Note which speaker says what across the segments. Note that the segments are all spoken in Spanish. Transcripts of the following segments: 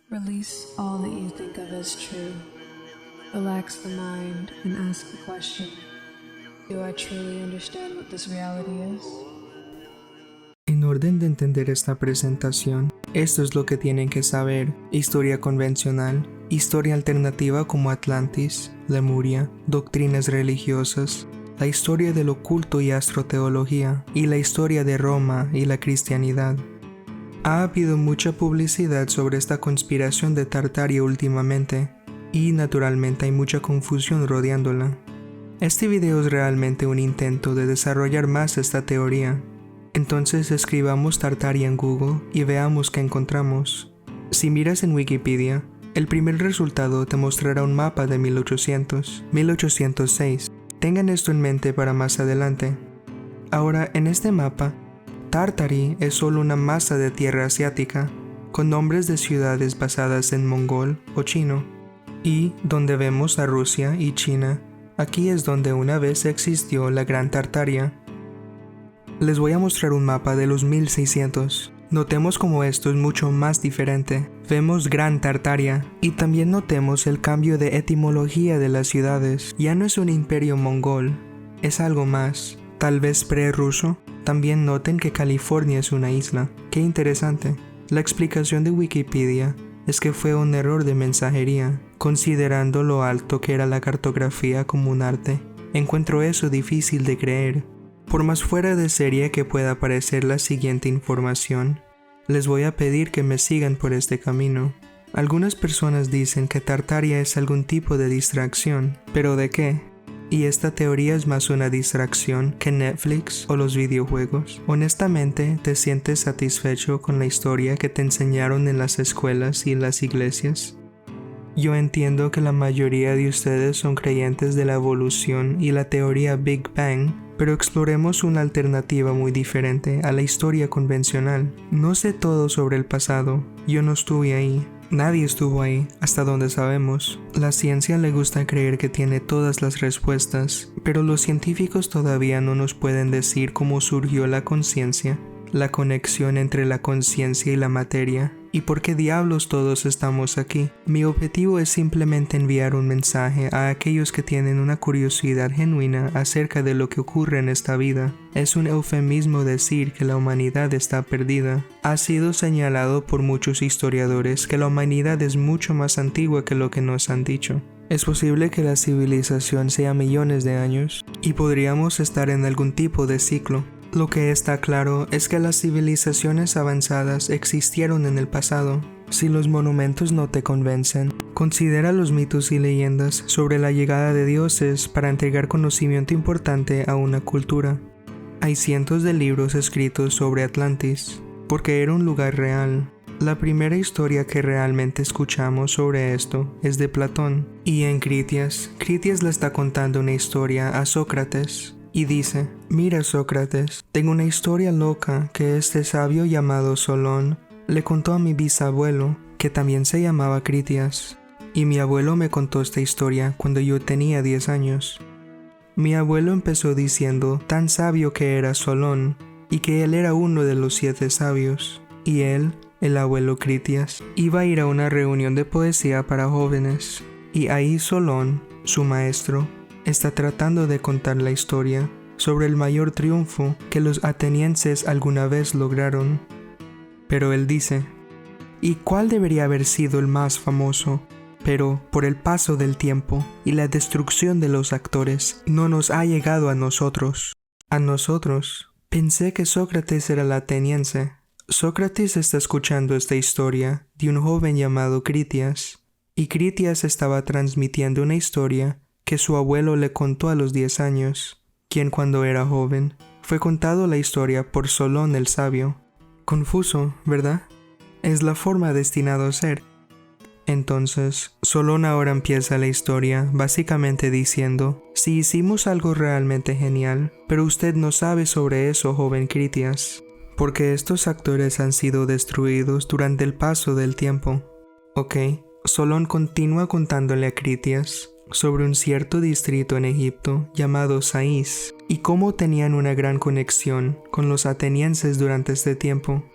Speaker 1: Release all that you think of as true. Relax the mind and ask the question, do I truly understand what this reality is?
Speaker 2: En orden de entender esta presentación, esto es lo que tienen que saber: historia convencional, historia alternativa como Atlantis, Lemuria, doctrinas religiosas, la historia del oculto y astroteología, y la historia de Roma y la cristianidad. Ha habido mucha publicidad sobre esta conspiración de Tartaria últimamente, y naturalmente hay mucha confusión rodeándola. Este video es realmente un intento de desarrollar más esta teoría. Entonces escribamos Tartaria en Google y veamos qué encontramos. Si miras en Wikipedia, el primer resultado te mostrará un mapa de 1806. Tengan esto en mente para más adelante. Ahora, en este mapa, Tartary es solo una masa de tierra asiática, con nombres de ciudades basadas en mongol o chino. Y donde vemos a Rusia y China, aquí es donde una vez existió la Gran Tartaria. Les voy a mostrar un mapa de los 1600. Notemos como esto es mucho más diferente. Vemos Gran Tartaria y también notemos el cambio de etimología de las ciudades. Ya no es un imperio mongol, es algo más, tal vez prerruso. También noten que California es una isla. ¡Qué interesante! La explicación de Wikipedia es que fue un error de mensajería, considerando lo alto que era la cartografía como un arte. Encuentro eso difícil de creer. Por más fuera de serie que pueda parecer la siguiente información, les voy a pedir que me sigan por este camino. Algunas personas dicen que Tartaria es algún tipo de distracción, ¿pero de qué? Y esta teoría es más una distracción que Netflix o los videojuegos. Honestamente, ¿te sientes satisfecho con la historia que te enseñaron en las escuelas y en las iglesias? Yo entiendo que la mayoría de ustedes son creyentes de la evolución y la teoría Big Bang, pero exploremos una alternativa muy diferente a la historia convencional. No sé todo sobre el pasado, yo no estuve ahí. Nadie estuvo ahí, hasta donde sabemos. La ciencia le gusta creer que tiene todas las respuestas, pero los científicos todavía no nos pueden decir cómo surgió la conciencia, la conexión entre la conciencia y la materia, y por qué diablos todos estamos aquí. Mi objetivo es simplemente enviar un mensaje a aquellos que tienen una curiosidad genuina acerca de lo que ocurre en esta vida. Es un eufemismo decir que la humanidad está perdida. Ha sido señalado por muchos historiadores que la humanidad es mucho más antigua que lo que nos han dicho. Es posible que la civilización sea millones de años, y podríamos estar en algún tipo de ciclo. Lo que está claro es que las civilizaciones avanzadas existieron en el pasado. Si los monumentos no te convencen, considera los mitos y leyendas sobre la llegada de dioses para entregar conocimiento importante a una cultura. Hay cientos de libros escritos sobre Atlantis, porque era un lugar real. La primera historia que realmente escuchamos sobre esto es de Platón, y en Critias le está contando una historia a Sócrates. Y dice: mira Sócrates, tengo una historia loca que este sabio llamado Solón le contó a mi bisabuelo, que también se llamaba Critias. Y mi abuelo me contó esta historia cuando yo tenía 10 años. Mi abuelo empezó diciendo tan sabio que era Solón, y que él era uno de los 7 sabios. Y él, el abuelo Critias, iba a ir a una reunión de poesía para jóvenes. Y ahí Solón, su maestro, está tratando de contar la historia sobre el mayor triunfo que los atenienses alguna vez lograron. Pero él dice: ¿y cuál debería haber sido el más famoso? Pero por el paso del tiempo y la destrucción de los actores, no nos ha llegado a nosotros. ¿A nosotros? Pensé que Sócrates era el ateniense. Sócrates está escuchando esta historia de un joven llamado Critias, y Critias estaba transmitiendo una historia que su abuelo le contó a los 10 años, quien cuando era joven fue contado la historia por Solón el sabio. Confuso, ¿verdad? Es la forma destinado a ser. Entonces, Solón ahora empieza la historia básicamente diciendo: si hicimos algo realmente genial, pero usted no sabe sobre eso, joven Critias, porque estos actores han sido destruidos durante el paso del tiempo. Ok, Solón continúa contándole a Critias sobre un cierto distrito en Egipto llamado Sais, y cómo tenían una gran conexión con los atenienses durante este tiempo.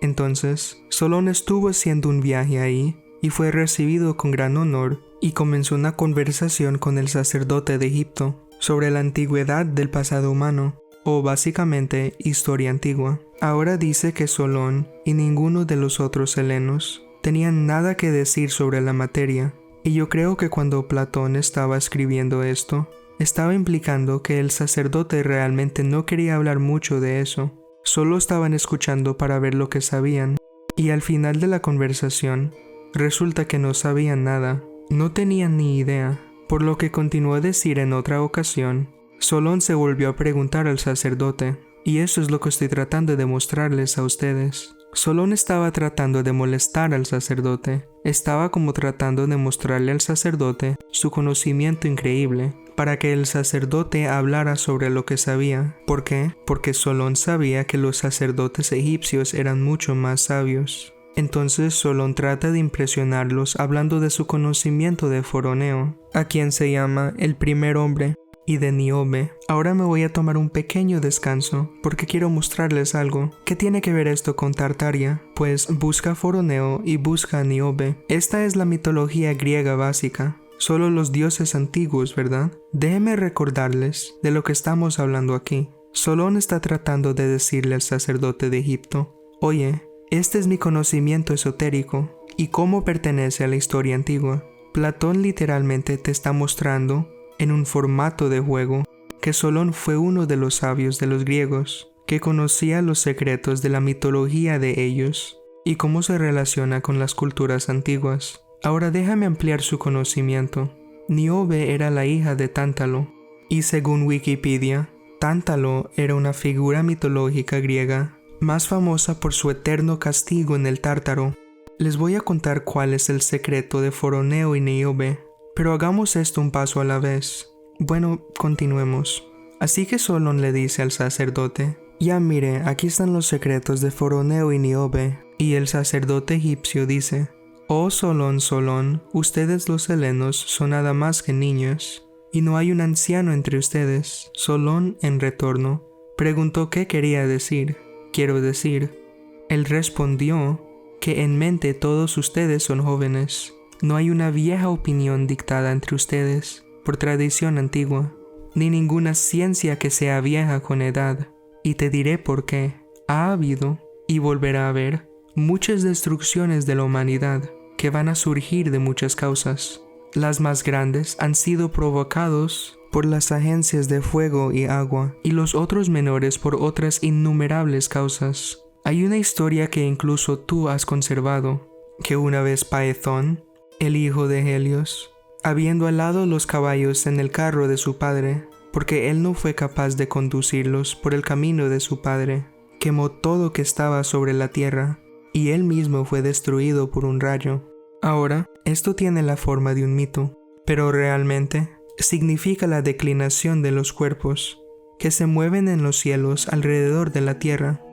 Speaker 2: Entonces, Solón estuvo haciendo un viaje ahí, y fue recibido con gran honor y comenzó una conversación con el sacerdote de Egipto sobre la antigüedad del pasado humano, o básicamente historia antigua. Ahora dice que Solón y ninguno de los otros helenos tenían nada que decir sobre la materia, y yo creo que cuando Platón estaba escribiendo esto, estaba implicando que el sacerdote realmente no quería hablar mucho de eso, solo estaban escuchando para ver lo que sabían, y al final de la conversación, resulta que no sabían nada, no tenían ni idea, por lo que continuó a decir en otra ocasión. Solón se volvió a preguntar al sacerdote, y eso es lo que estoy tratando de mostrarles a ustedes. Solón estaba tratando de molestar al sacerdote, estaba como tratando de mostrarle al sacerdote su conocimiento increíble, para que el sacerdote hablara sobre lo que sabía. ¿Por qué? Porque Solón sabía que los sacerdotes egipcios eran mucho más sabios. Entonces Solón trata de impresionarlos hablando de su conocimiento de Foroneo, a quien se llama el primer hombre, y de Níobe. Ahora me voy a tomar un pequeño descanso porque quiero mostrarles algo. ¿Qué tiene que ver esto con Tartaria? Pues busca Foroneo y busca a Níobe. Esta es la mitología griega básica. Solo los dioses antiguos, ¿verdad? Déjenme recordarles de lo que estamos hablando aquí. Solón está tratando de decirle al sacerdote de Egipto: oye, este es mi conocimiento esotérico y cómo pertenece a la historia antigua. Platón literalmente te está mostrando en un formato de juego que Solón fue uno de los sabios de los griegos, que conocía los secretos de la mitología de ellos y cómo se relaciona con las culturas antiguas. Ahora déjame ampliar su conocimiento. Níobe era la hija de Tántalo, y según Wikipedia, Tántalo era una figura mitológica griega, más famosa por su eterno castigo en el Tártaro. Les voy a contar cuál es el secreto de Foroneo y Níobe, pero hagamos esto un paso a la vez. Bueno, continuemos. Así que Solón le dice al sacerdote: ya mire, aquí están los secretos de Foroneo y Níobe. Y el sacerdote egipcio dice: oh Solón, Solón, ustedes los helenos son nada más que niños, y no hay un anciano entre ustedes. Solón, en retorno, preguntó qué quería decir. Quiero decir, él respondió que en mente todos ustedes son jóvenes. No hay una vieja opinión dictada entre ustedes por tradición antigua, ni ninguna ciencia que sea vieja con edad. Y te diré por qué. Ha habido, y volverá a haber, muchas destrucciones de la humanidad que van a surgir de muchas causas. Las más grandes han sido provocados por las agencias de fuego y agua, y los otros menores por otras innumerables causas. Hay una historia que incluso tú has conservado, que una vez Paezón, el hijo de Helios, habiendo alado los caballos en el carro de su padre, porque él no fue capaz de conducirlos por el camino de su padre, quemó todo que estaba sobre la tierra, y él mismo fue destruido por un rayo. Ahora, esto tiene la forma de un mito, pero realmente significa la declinación de los cuerpos, que se mueven en los cielos alrededor de la tierra,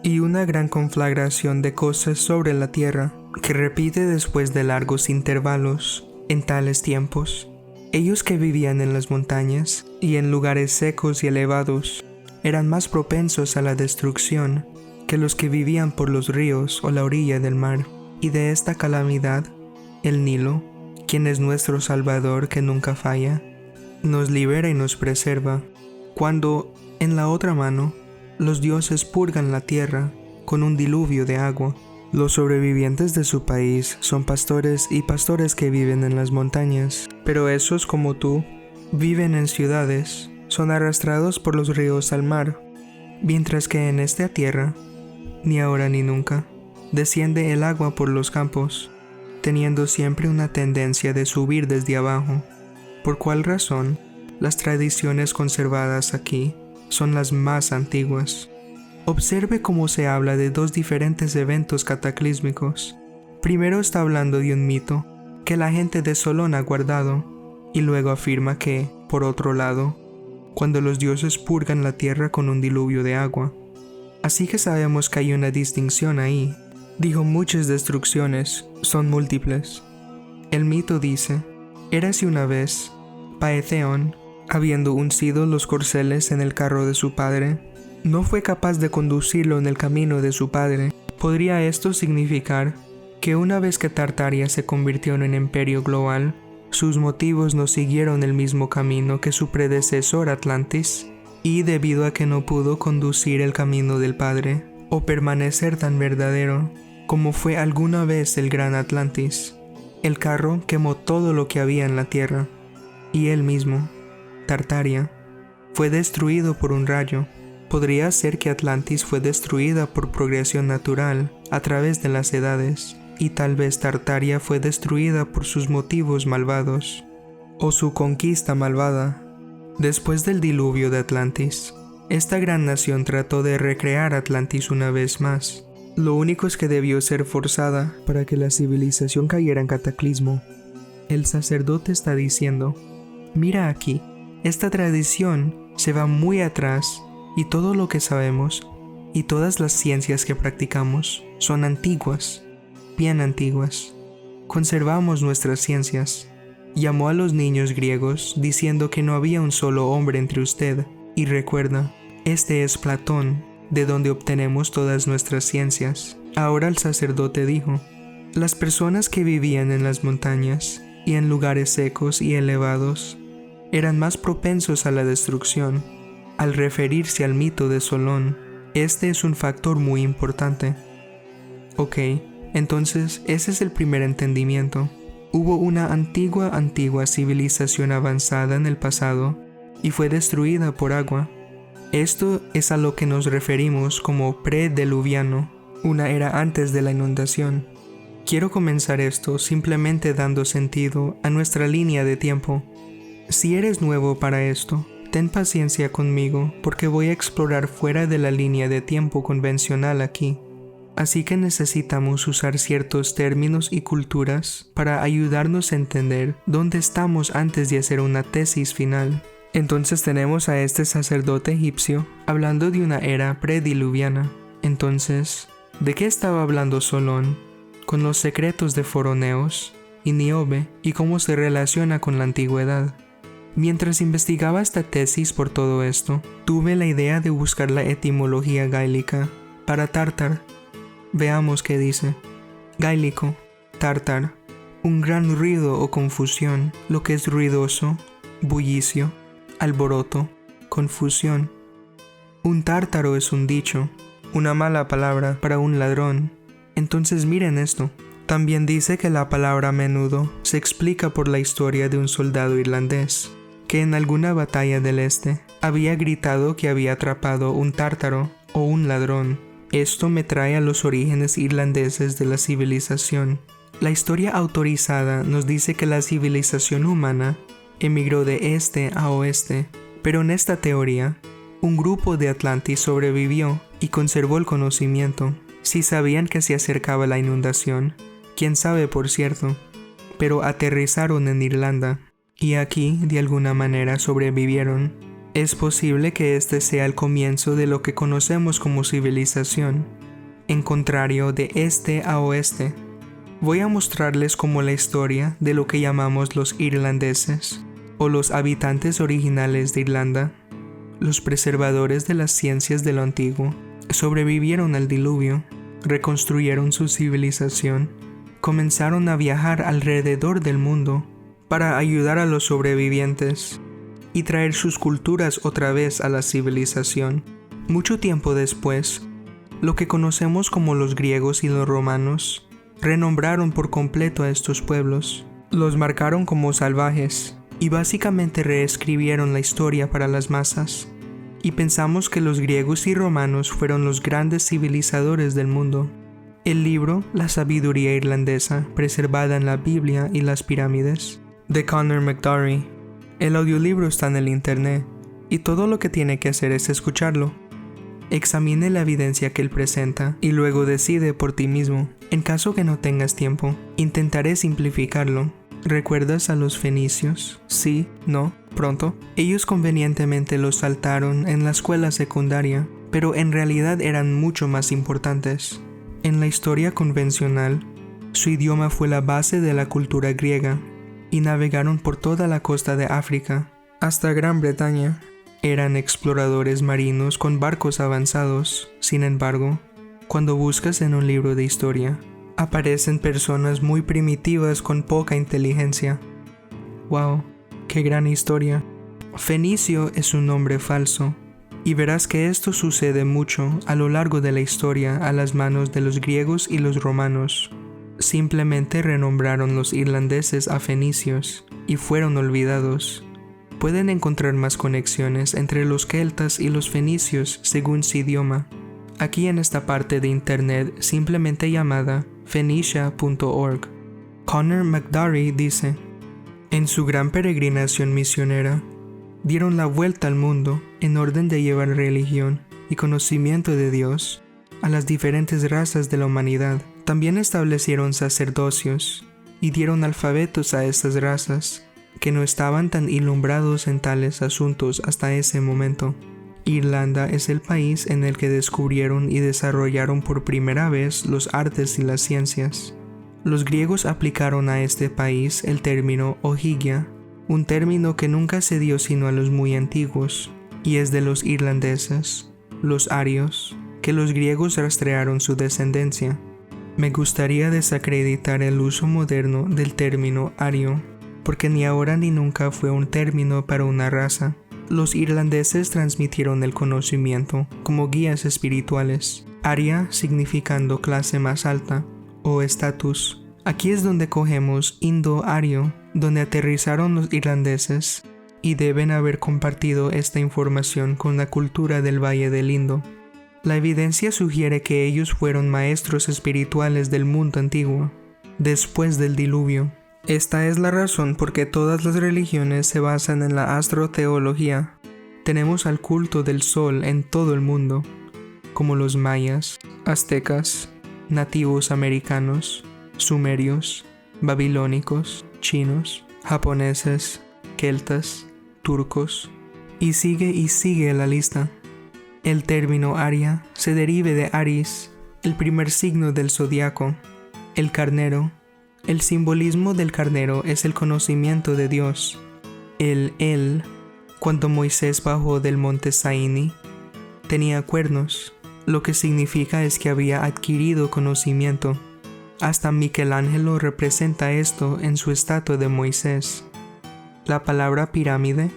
Speaker 2: y una gran conflagración de cosas sobre la tierra, que repite después de largos intervalos. En tales tiempos, ellos que vivían en las montañas y en lugares secos y elevados, eran más propensos a la destrucción que los que vivían por los ríos o la orilla del mar. Y de esta calamidad, el Nilo, quien es nuestro Salvador que nunca falla, nos libera y nos preserva, cuando, en la otra mano, los dioses purgan la tierra con un diluvio de agua. Los sobrevivientes de su país son pastores y pastores que viven en las montañas, pero esos como tú, viven en ciudades, son arrastrados por los ríos al mar, mientras que en esta tierra, ni ahora ni nunca, desciende el agua por los campos, teniendo siempre una tendencia de subir desde abajo, por cual razón las tradiciones conservadas aquí son las más antiguas. Observe cómo se habla de dos diferentes eventos cataclísmicos. Primero está hablando de un mito que la gente de Solón ha guardado, y luego afirma que, por otro lado, cuando los dioses purgan la tierra con un diluvio de agua. Así que sabemos que hay una distinción ahí. Dijo muchas destrucciones, son múltiples. El mito dice: érase una vez, Paetheon, habiendo uncido los corceles en el carro de su padre, no fue capaz de conducirlo en el camino de su padre. ¿Podría esto significar que una vez que Tartaria se convirtió en un imperio global, sus motivos no siguieron el mismo camino que su predecesor Atlantis, y debido a que no pudo conducir el camino del Padre, o permanecer tan verdadero como fue alguna vez el gran Atlantis, el carro quemó todo lo que había en la tierra, y él mismo, Tartaria, fue destruido por un rayo. Podría ser que Atlantis fue destruida por progresión natural a través de las edades, y tal vez Tartaria fue destruida por sus motivos malvados, o su conquista malvada. Después del diluvio de Atlantis, esta gran nación trató de recrear Atlantis una vez más. Lo único es que debió ser forzada para que la civilización cayera en cataclismo. El sacerdote está diciendo, mira aquí, esta tradición se va muy atrás y todo lo que sabemos y todas las ciencias que practicamos son antiguas, bien antiguas. Conservamos nuestras ciencias. Llamó a los niños griegos diciendo que no había un solo hombre entre usted, y recuerda, este es Platón, de donde obtenemos todas nuestras ciencias. Ahora el sacerdote dijo, las personas que vivían en las montañas y en lugares secos y elevados eran más propensos a la destrucción. Al referirse al mito de Solón, este es un factor muy importante. Ok, entonces ese es el primer entendimiento. Hubo una antigua civilización avanzada en el pasado y fue destruida por agua. Esto es a lo que nos referimos como prediluviano, una era antes de la inundación. Quiero comenzar esto simplemente dando sentido a nuestra línea de tiempo. Si eres nuevo para esto, ten paciencia conmigo porque voy a explorar fuera de la línea de tiempo convencional aquí. Así que necesitamos usar ciertos términos y culturas para ayudarnos a entender dónde estamos antes de hacer una tesis final. Entonces tenemos a este sacerdote egipcio hablando de una era prediluviana. Entonces, ¿de qué estaba hablando Solón? Con los secretos de Foroneos y Níobe y cómo se relaciona con la antigüedad. Mientras investigaba esta tesis por todo esto, tuve la idea de buscar la etimología gálica para tártar. Veamos qué dice. Gálico, tártar, un gran ruido o confusión, lo que es ruidoso, bullicio, alboroto, confusión. Un tártaro es un dicho, una mala palabra para un ladrón. Entonces miren esto. También dice que la palabra menudo se explica por la historia de un soldado irlandés, que en alguna batalla del este había gritado que había atrapado un tártaro o un ladrón. Esto me trae a los orígenes irlandeses de la civilización. La historia autorizada nos dice que la civilización humana emigró de este a oeste, pero en esta teoría, un grupo de Atlantis sobrevivió y conservó el conocimiento. Si sabían que se acercaba la inundación, quién sabe por cierto, pero aterrizaron en Irlanda, y aquí de alguna manera sobrevivieron. Es posible que este sea el comienzo de lo que conocemos como civilización, en contrario de este a oeste. Voy a mostrarles como la historia de lo que llamamos los irlandeses, o los habitantes originales de Irlanda, los preservadores de las ciencias de lo antiguo, sobrevivieron al diluvio, reconstruyeron su civilización, comenzaron a viajar alrededor del mundo para ayudar a los sobrevivientes y traer sus culturas otra vez a la civilización. Mucho tiempo después, lo que conocemos como los griegos y los romanos renombraron por completo a estos pueblos, los marcaron como salvajes y básicamente reescribieron la historia para las masas. Y pensamos que los griegos y romanos fueron los grandes civilizadores del mundo. El libro La sabiduría irlandesa, preservada en la Biblia y las pirámides, de Conor McDorry. El audiolibro está en el internet, y todo lo que tiene que hacer es escucharlo. Examine la evidencia que él presenta, y luego decide por ti mismo. En caso que no tengas tiempo, intentaré simplificarlo. ¿Recuerdas a los fenicios? Sí, no, pronto. Ellos convenientemente los saltaron en la escuela secundaria, pero en realidad eran mucho más importantes. En la historia convencional, su idioma fue la base de la cultura griega, y navegaron por toda la costa de África, hasta Gran Bretaña. Eran exploradores marinos con barcos avanzados. Sin embargo, cuando buscas en un libro de historia, aparecen personas muy primitivas con poca inteligencia. ¡Wow! ¡Qué gran historia! Fenicio es un nombre falso, y verás que esto sucede mucho a lo largo de la historia a las manos de los griegos y los romanos. Simplemente renombraron los irlandeses a fenicios, y fueron olvidados. Pueden encontrar más conexiones entre los keltas y los fenicios según su idioma. Aquí en esta parte de internet simplemente llamada phoenicia.org. Conor McDarry dice: en su gran peregrinación misionera, dieron la vuelta al mundo en orden de llevar religión y conocimiento de Dios a las diferentes razas de la humanidad. También establecieron sacerdocios y dieron alfabetos a estas razas que no estaban tan ilumbrados en tales asuntos hasta ese momento. Irlanda es el país en el que descubrieron y desarrollaron por primera vez los artes y las ciencias. Los griegos aplicaron a este país el término ogygia, un término que nunca se dio sino a los muy antiguos, y es de los irlandeses, los arios, que los griegos rastrearon su descendencia. Me gustaría desacreditar el uso moderno del término ario, porque ni ahora ni nunca fue un término para una raza. Los irlandeses transmitieron el conocimiento como guías espirituales, aria significando clase más alta o estatus. Aquí es donde cogemos indo-ario, donde aterrizaron los irlandeses, y deben haber compartido esta información con la cultura del Valle del Indo. La evidencia sugiere que ellos fueron maestros espirituales del mundo antiguo, después del diluvio. Esta es la razón por qué todas las religiones se basan en la astroteología. Tenemos al culto del sol en todo el mundo, como los mayas, aztecas, nativos americanos, sumerios, babilónicos, chinos, japoneses, keltas, turcos, y sigue la lista. El término Aria se deriva de Aries, el primer signo del zodiaco, el carnero. El simbolismo del carnero es el conocimiento de Dios. Cuando Moisés bajó del monte Saini, tenía cuernos, lo que significa es que había adquirido conocimiento. Hasta Michelangelo representa esto en su estatua de Moisés. La palabra pirámide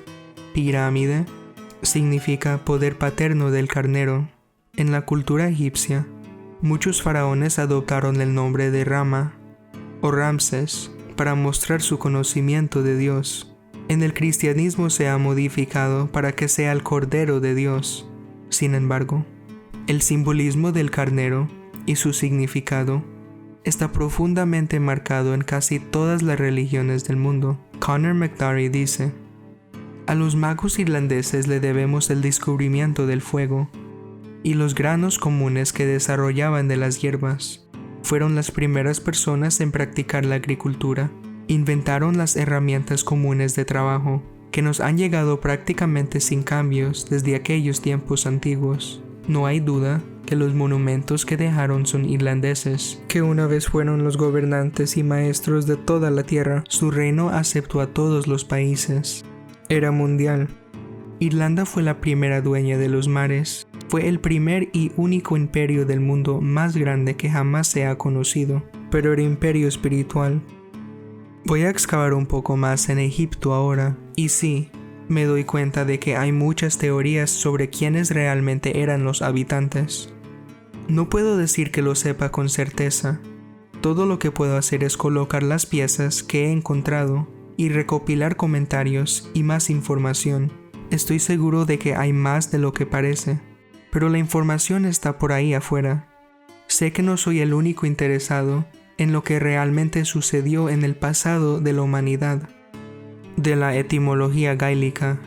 Speaker 2: significa poder paterno del carnero. En la cultura egipcia, muchos faraones adoptaron el nombre de Rama o Ramses para mostrar su conocimiento de Dios. En el cristianismo se ha modificado para que sea el Cordero de Dios. Sin embargo, el simbolismo del carnero y su significado está profundamente marcado en casi todas las religiones del mundo. Conor McDarry dice: a los magos irlandeses le debemos el descubrimiento del fuego y los granos comunes que desarrollaban de las hierbas. Fueron las primeras personas en practicar la agricultura. Inventaron las herramientas comunes de trabajo, que nos han llegado prácticamente sin cambios desde aquellos tiempos antiguos. No hay duda que los monumentos que dejaron son irlandeses, que una vez fueron los gobernantes y maestros de toda la tierra. Su reino aceptó a todos los países. Era mundial. Irlanda fue la primera dueña de los mares. Fue el primer y único imperio del mundo más grande que jamás se ha conocido, pero era imperio espiritual. Voy a excavar un poco más en Egipto ahora, y sí, me doy cuenta de que hay muchas teorías sobre quiénes realmente eran los habitantes. No puedo decir que lo sepa con certeza. Todo lo que puedo hacer es colocar las piezas que he encontrado y recopilar comentarios y más información. Estoy seguro de que hay más de lo que parece, pero la información está por ahí afuera. Sé que no soy el único interesado en lo que realmente sucedió en el pasado de la humanidad. De la etimología gaélica,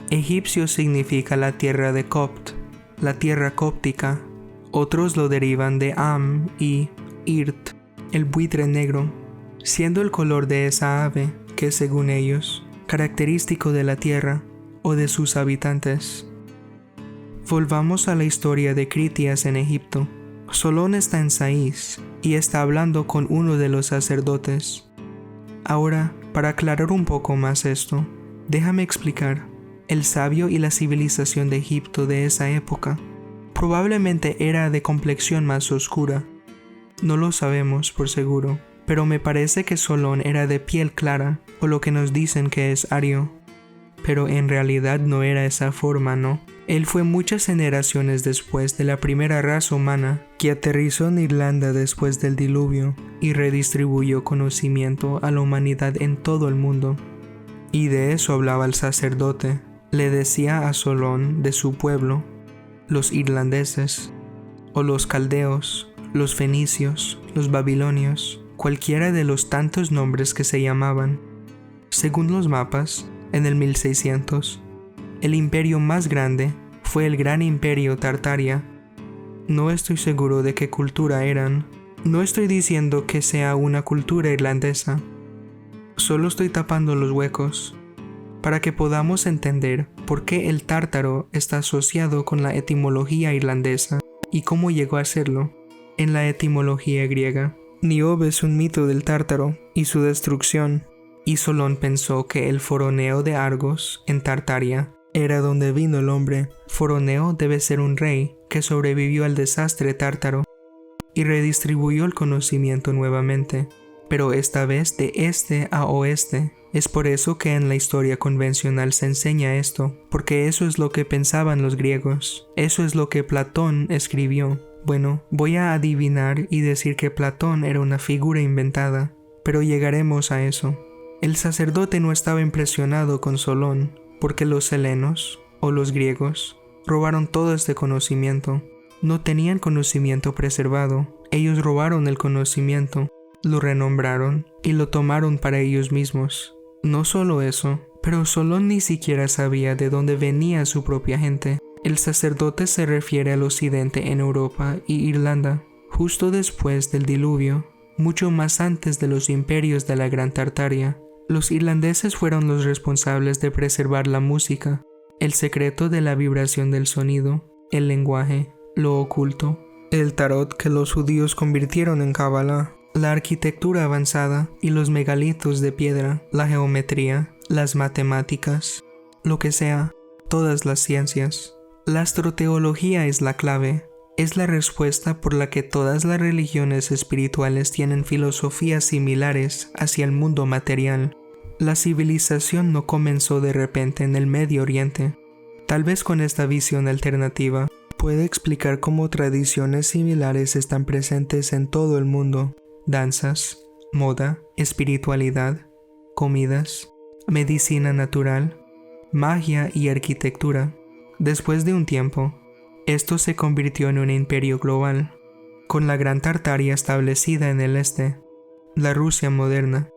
Speaker 2: egipcio significa la tierra de Copt, la tierra cóptica. Otros lo derivan de Am y Irt, el buitre negro, siendo el color de esa ave que, según ellos, característico de la tierra o de sus habitantes. Volvamos a la historia de Critias en Egipto. Solón está en Sais y está hablando con uno de los sacerdotes. Ahora, para aclarar un poco más esto, déjame explicar el sabio y la civilización de Egipto de esa época. Probablemente era de complexión más oscura. No lo sabemos por seguro, pero me parece que Solón era de piel clara, o lo que nos dicen que es ario. Pero en realidad no era esa forma, ¿no? Él fue muchas generaciones después de la primera raza humana que aterrizó en Irlanda después del diluvio y redistribuyó conocimiento a la humanidad en todo el mundo. Y de eso hablaba el sacerdote. Le decía a Solón de su pueblo, los irlandeses, o los caldeos, los fenicios, los babilonios, cualquiera de los tantos nombres que se llamaban. Según los mapas, en el 1600, el imperio más grande fue el gran imperio Tartaria. No estoy seguro de qué cultura eran. No estoy diciendo que sea una cultura irlandesa. Solo estoy tapando los huecos para que podamos entender por qué el tártaro está asociado con la etimología irlandesa y cómo llegó a serlo. En la etimología griega, Niobe es un mito del tártaro y su destrucción, y Solón pensó que el foroneo de Argos, en Tartaria, era donde vino el hombre. Foroneo debe ser un rey que sobrevivió al desastre tártaro y redistribuyó el conocimiento nuevamente, pero esta vez de este a oeste. Es por eso que en la historia convencional se enseña esto, porque eso es lo que pensaban los griegos, eso es lo que Platón escribió. Bueno, voy a adivinar y decir que Platón era una figura inventada, pero llegaremos a eso. El sacerdote no estaba impresionado con Solón, porque los helenos, o los griegos, robaron todo este conocimiento. No tenían conocimiento preservado, ellos robaron el conocimiento, lo renombraron y lo tomaron para ellos mismos. No solo eso, pero Solón ni siquiera sabía de dónde venía su propia gente. El sacerdote se refiere al occidente en Europa y Irlanda, justo después del diluvio, mucho más antes de los imperios de la Gran Tartaria. Los irlandeses fueron los responsables de preservar la música, el secreto de la vibración del sonido, el lenguaje, lo oculto, el tarot que los judíos convirtieron en Kabbalah, la arquitectura avanzada y los megalitos de piedra, la geometría, las matemáticas, lo que sea, todas las ciencias. La astroteología es la clave, es la respuesta por la que todas las religiones espirituales tienen filosofías similares hacia el mundo material. La civilización no comenzó de repente en el Medio Oriente. Tal vez con esta visión alternativa puede explicar cómo tradiciones similares están presentes en todo el mundo. Danzas, moda, espiritualidad, comidas, medicina natural, magia y arquitectura. Después de un tiempo, esto se convirtió en un imperio global, con la Gran Tartaria establecida en el este, la Rusia moderna.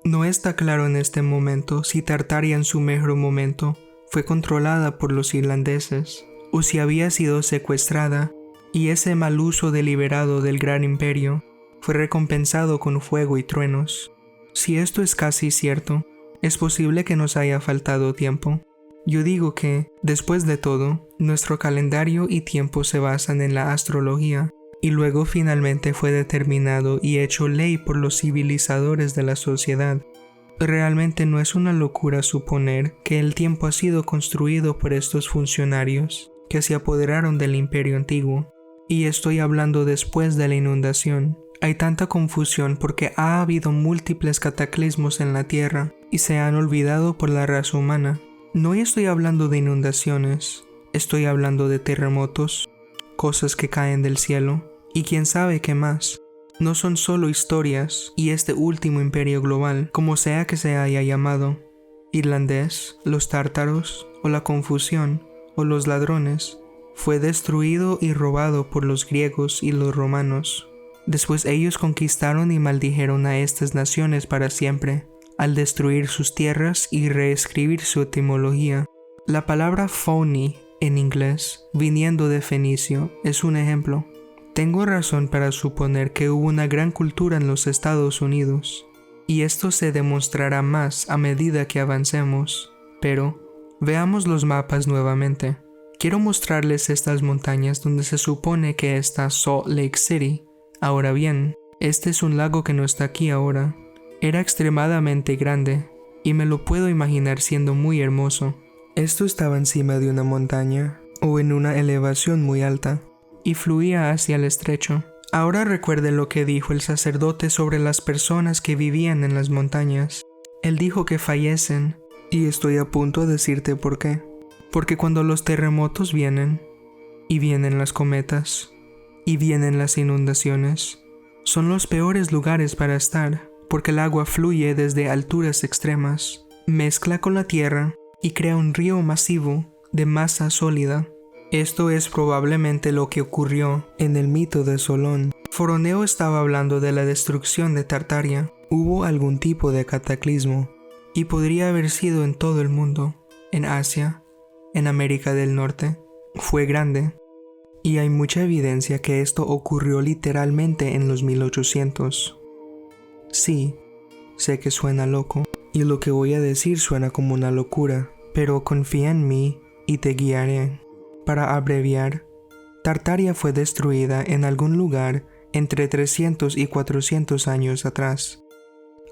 Speaker 2: No está claro en este momento si Tartaria en su mejor momento fue controlada por los irlandeses, o si había sido secuestrada y ese mal uso deliberado del gran imperio fue recompensado con fuego y truenos. Si esto es casi cierto, es posible que nos haya faltado tiempo. Yo digo que, después de todo, nuestro calendario y tiempo se basan en la astrología, y luego finalmente fue determinado y hecho ley por los civilizadores de la sociedad. Realmente no es una locura suponer que el tiempo ha sido construido por estos funcionarios que se apoderaron del imperio antiguo, y estoy hablando después de la inundación. Hay tanta confusión porque ha habido múltiples cataclismos en la Tierra y se han olvidado por la raza humana. No estoy hablando de inundaciones, estoy hablando de terremotos, cosas que caen del cielo, y quién sabe qué más. No son solo historias y este último imperio global, como sea que se haya llamado, irlandés, los tártaros, o la confusión, o los ladrones, fue destruido y robado por los griegos y los romanos. Después ellos conquistaron y maldijeron a estas naciones para siempre, al destruir sus tierras y reescribir su etimología. La palabra phony en inglés, viniendo de fenicio, es un ejemplo. Tengo razón para suponer que hubo una gran cultura en los Estados Unidos, y esto se demostrará más a medida que avancemos. Pero, veamos los mapas nuevamente. Quiero mostrarles estas montañas donde se supone que está Salt Lake City. Ahora bien, este es un lago que no está aquí ahora. Era extremadamente grande, y me lo puedo imaginar siendo muy hermoso. Esto estaba encima de una montaña, o en una elevación muy alta, y fluía hacia el estrecho. Ahora recuerde lo que dijo el sacerdote sobre las personas que vivían en las montañas. Él dijo que fallecen, y estoy a punto de decirte por qué. Porque cuando los terremotos vienen, y vienen las cometas, y vienen las inundaciones, son los peores lugares para estar, porque el agua fluye desde alturas extremas, mezcla con la tierra y crea un río masivo de masa sólida. Esto es probablemente lo que ocurrió en el mito de Solón. Foroneo estaba hablando de la destrucción de Tartaria. Hubo algún tipo de cataclismo, y podría haber sido en todo el mundo, en Asia, en América del Norte. Fue grande, y hay mucha evidencia que esto ocurrió literalmente en los 1800. Sí, sé que suena loco, y lo que voy a decir suena como una locura, pero confía en mí y te guiaré. Para abreviar, Tartaria fue destruida en algún lugar entre 300 y 400 años atrás,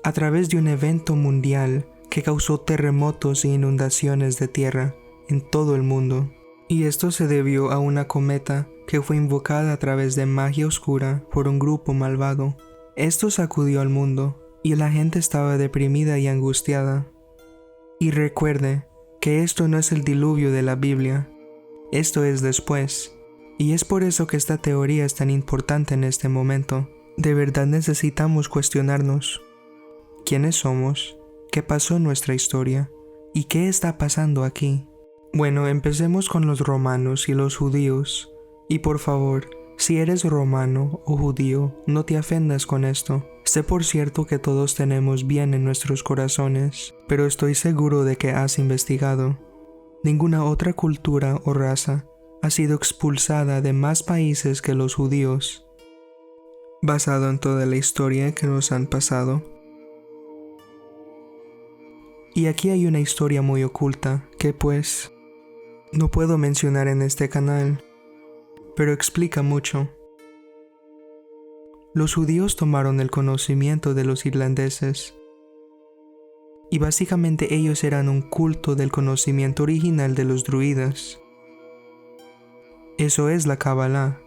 Speaker 2: a través de un evento mundial que causó terremotos e inundaciones de tierra en todo el mundo. Y esto se debió a una cometa que fue invocada a través de magia oscura por un grupo malvado. Esto sacudió al mundo, y la gente estaba deprimida y angustiada. Y recuerde que esto no es el diluvio de la Biblia. Esto es después, y es por eso que esta teoría es tan importante en este momento. De verdad necesitamos cuestionarnos. ¿Quiénes somos? ¿Qué pasó en nuestra historia? ¿Y qué está pasando aquí? Bueno, empecemos con los romanos y los judíos. Y por favor, si eres romano o judío, no te ofendas con esto. Sé por cierto que todos tenemos bien en nuestros corazones, pero estoy seguro de que has investigado. Ninguna otra cultura o raza ha sido expulsada de más países que los judíos, basado en toda la historia que nos han pasado. Y aquí hay una historia muy oculta que pues no puedo mencionar en este canal, pero explica mucho. Los judíos tomaron el conocimiento de los irlandeses, y básicamente ellos eran un culto del conocimiento original de los druidas. Eso es la Kabbalah,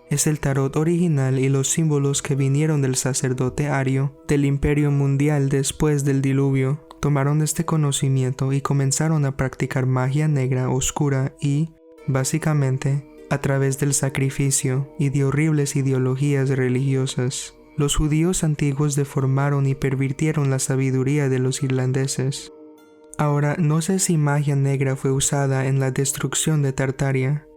Speaker 2: es el tarot original y los símbolos que vinieron del sacerdote ario del imperio mundial después del diluvio. Tomaron este conocimiento y comenzaron a practicar magia negra oscura y, básicamente, a través del sacrificio y de horribles ideologías religiosas, los judíos antiguos deformaron y pervirtieron la sabiduría de los irlandeses. Ahora, no sé si magia negra fue usada en la destrucción de Tartaria,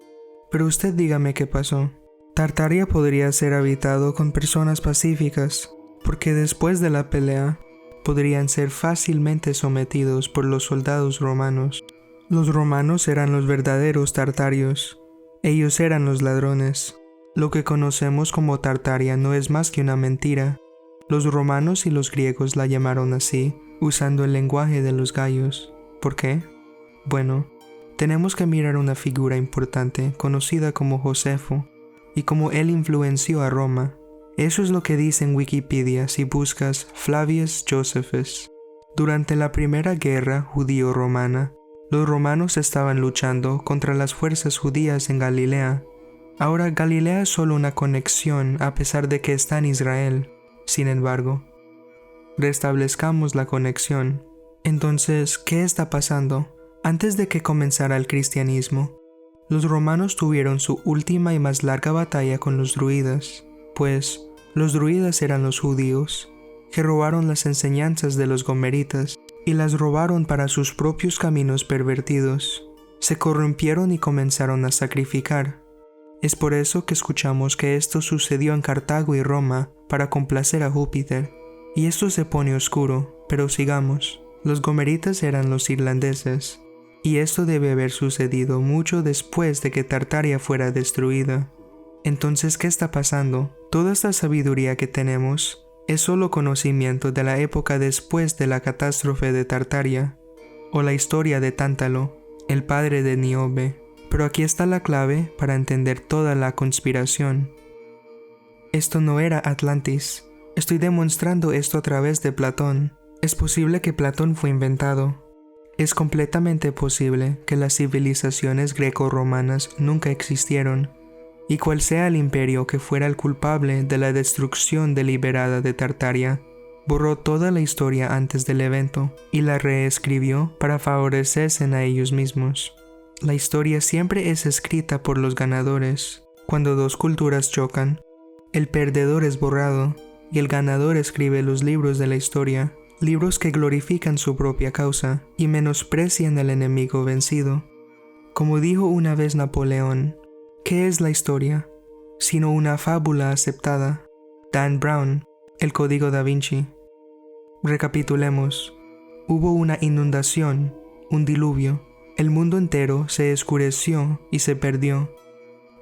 Speaker 2: pero usted dígame qué pasó. Tartaria podría ser habitado con personas pacíficas, porque después de la pelea, podrían ser fácilmente sometidos por los soldados romanos. Los romanos eran los verdaderos tartarios. Ellos eran los ladrones. Lo que conocemos como Tartaria no es más que una mentira. Los romanos y los griegos la llamaron así, usando el lenguaje de los gallos. ¿Por qué? Bueno, tenemos que mirar una figura importante conocida como Josefo, y cómo él influenció a Roma. Eso es lo que dice en Wikipedia si buscas Flavius Josephus. Durante la Primera Guerra Judío-Romana, los romanos estaban luchando contra las fuerzas judías en Galilea. Ahora Galilea es solo una conexión a pesar de que está en Israel. Sin embargo, restablezcamos la conexión. Entonces, ¿qué está pasando? Antes de que comenzara el cristianismo, los romanos tuvieron su última y más larga batalla con los druidas, pues los druidas eran los judíos, que robaron las enseñanzas de los gomeritas y las robaron para sus propios caminos pervertidos. Se corrompieron y comenzaron a sacrificar. Es por eso que escuchamos que esto sucedió en Cartago y Roma para complacer a Júpiter. Y esto se pone oscuro, pero sigamos. Los gomeritas eran los irlandeses, y esto debe haber sucedido mucho después de que Tartaria fuera destruida. Entonces, ¿qué está pasando? Toda esta sabiduría que tenemos es solo conocimiento de la época después de la catástrofe de Tartaria, o la historia de Tántalo, el padre de Níobe. Pero aquí está la clave para entender toda la conspiración. Esto no era Atlantis. Estoy demostrando esto a través de Platón. Es posible que Platón fue inventado. Es completamente posible que las civilizaciones greco-romanas nunca existieron. y cual sea el imperio que fuera el culpable de la destrucción deliberada de Tartaria, borró toda la historia antes del evento y la reescribió para favorecerse a ellos mismos. La historia siempre es escrita por los ganadores. Cuando dos culturas chocan, el perdedor es borrado y el ganador escribe los libros de la historia, libros que glorifican su propia causa y menosprecian al enemigo vencido. Como dijo una vez Napoleón, ¿qué es la historia? Sino una fábula aceptada. Dan Brown, El Código da Vinci. Recapitulemos. Hubo una inundación, un diluvio. El mundo entero se oscureció y se perdió.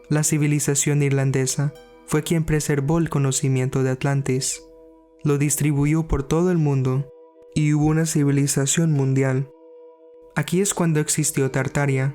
Speaker 2: La civilización irlandesa fue quien preservó el conocimiento de Atlantis. Lo distribuyó por todo el mundo y hubo una civilización mundial. Aquí es cuando existió Tartaria,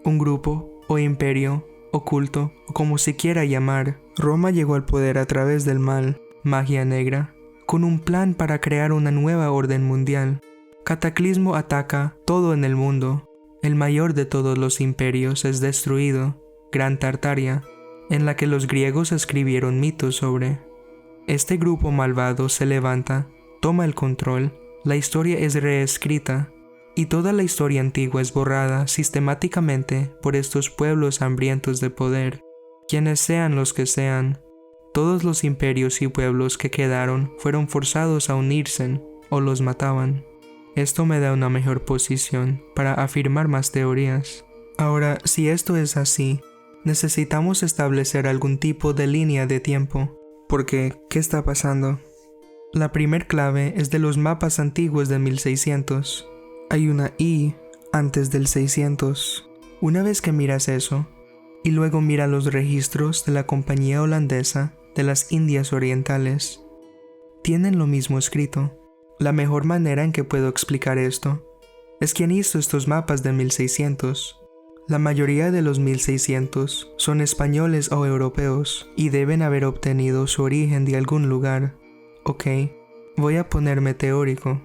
Speaker 2: un grupo o imperio o culto o como se quiera llamar. Roma llegó al poder a través del mal, magia negra, con un plan para crear una nueva orden mundial. Cataclismo ataca todo en el mundo. El mayor de todos los imperios es destruido, Gran Tartaria, en la que los griegos escribieron mitos sobre. Este grupo malvado se levanta, toma el control, la historia es reescrita, y toda la historia antigua es borrada sistemáticamente por estos pueblos hambrientos de poder. Quienes sean los que sean, todos los imperios y pueblos que quedaron fueron forzados a unirse o los mataban. Esto me da una mejor posición para afirmar más teorías. Ahora, si esto es así, necesitamos establecer algún tipo de línea de tiempo. Porque, ¿qué está pasando? La primer clave es de los mapas antiguos de 1600. Hay una I antes del 600. Una vez que miras eso, y luego mira los registros de la Compañía Holandesa de las Indias Orientales, tienen lo mismo escrito. La mejor manera en que puedo explicar esto es quien hizo estos mapas de 1600. La mayoría de los 1600 son españoles o europeos y deben haber obtenido su origen de algún lugar. Ok, voy a ponerme teórico,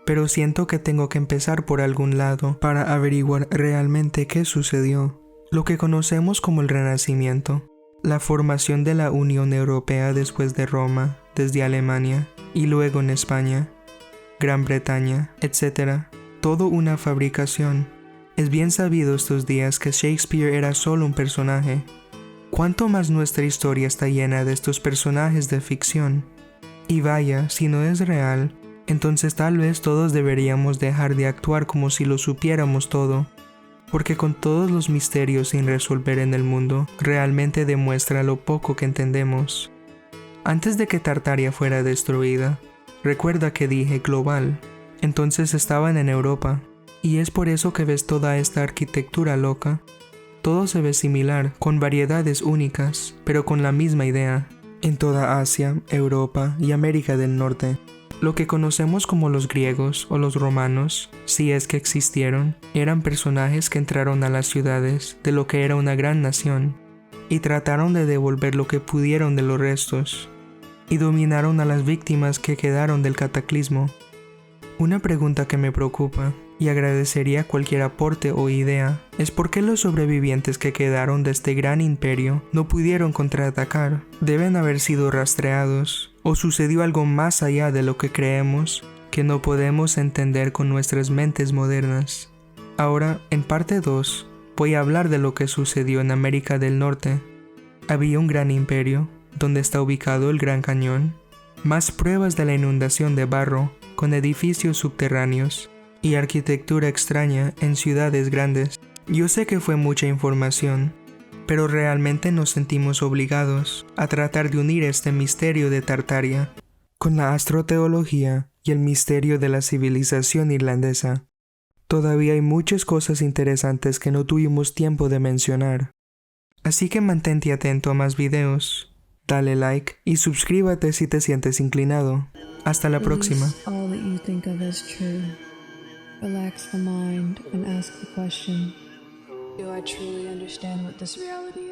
Speaker 2: pero siento que tengo que empezar por algún lado para averiguar realmente qué sucedió. Lo que conocemos como el Renacimiento, la formación de la Unión Europea después de Roma, desde Alemania y luego en España, Gran Bretaña, etc. Todo una fabricación. Es bien sabido estos días que Shakespeare era solo un personaje. ¿Cuánto más nuestra historia está llena de estos personajes de ficción? Y vaya, si no es real, entonces tal vez todos deberíamos dejar de actuar como si lo supiéramos todo, porque con todos los misterios sin resolver en el mundo, realmente demuestra lo poco que entendemos. Antes de que Tartaria fuera destruida, recuerda que dije global, entonces estaban en Europa, y es por eso que ves toda esta arquitectura loca. Todo se ve similar, con variedades únicas, pero con la misma idea. En toda Asia, Europa y América del Norte, lo que conocemos como los griegos o los romanos, si es que existieron, eran personajes que entraron a las ciudades de lo que era una gran nación, y trataron de devolver lo que pudieron de los restos, y dominaron a las víctimas que quedaron del cataclismo. Una pregunta que me preocupa, y agradecería cualquier aporte o idea, es por qué los sobrevivientes que quedaron de este gran imperio no pudieron contraatacar. Deben haber sido rastreados, o sucedió algo más allá de lo que creemos, que no podemos entender con nuestras mentes modernas. Ahora, en parte 2, voy a hablar de lo que sucedió en América del Norte. Había un gran imperio, donde está ubicado el Gran Cañón, más pruebas de la inundación de barro, con edificios subterráneos, y arquitectura extraña en ciudades grandes. Yo sé que fue mucha información, pero realmente nos sentimos obligados a tratar de unir este misterio de Tartaria con la astroteología y el misterio de la civilización irlandesa. Todavía hay muchas cosas interesantes que no tuvimos tiempo de mencionar. Así que mantente atento a más videos, dale like y suscríbete si te sientes inclinado. Hasta la próxima.
Speaker 1: All that you think of as true. Relax the mind and ask the question, do I truly understand what this reality is?